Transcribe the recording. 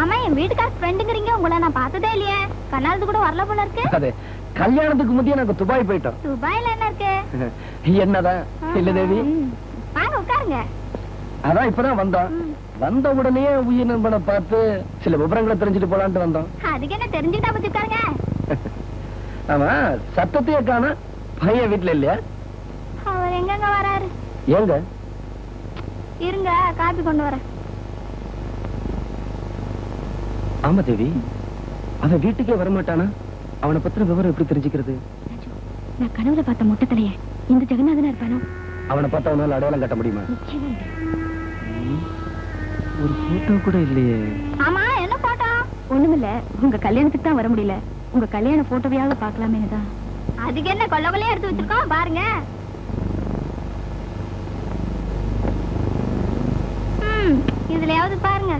ஆமா, என் வீட்டுக்கார ஃப்ரெண்டுங்கறீங்க, உங்களை நான் பார்த்ததே இல்லையே. கண்ணாலது கூட வரல போல இருக்கு. அது கல்யாணத்துக்கு முந்தைய நாங்க துபாய் போயிட்டோம். துபாயில என்ன இருக்கு? என்னதான் இல்ல தேவி. வாங்க உட்காருங்க. அதான் இப்பதான் வந்தோம். வந்த உடனே உயிர் நண்பனை பார்த்து சில விவரங்களை தெரிஞ்சுட்டு போலான்ட்டு வந்தோம். அதுக்கு என்ன தெரிஞ்சுட்டா பத்தி உட்காருங்க. ஆமா, சத்தத்தையே காண. பையன் வீட்டுல இல்லையா? அவர் எங்கங்க வராரு? ஏங்க? இருங்க, காபி கொண்டு வரேன். ஆமா தேவி, அவன் வீட்டுக்கே வரமாட்டானா? அவனை பத்திர விவரம் எப்படி தெரிஞ்சுக்கிறது? நான் கனவுல பார்த்த மொட்டத்திலேயே இந்த ஜெகநாதனா இருப்பானோ? அவனை பார்த்து அவனால அடையாளம் கட்ட முடியுமா? ஒரு போட்டோ கூட இல்லையே. ஆமா, என்ன போட்டோ? ஒண்ணுமில்ல, உங்க கல்யாணத்துக்கு தான் வர முடியல. உங்க கல்யாண போட்டோவையாவது பார்க்கலாமே தான். அதுக்கு என்ன கொல்ல கொல்லையா எடுத்து வச்சிருக்கோம் பாருங்க. இதுலயாவது பாருங்க.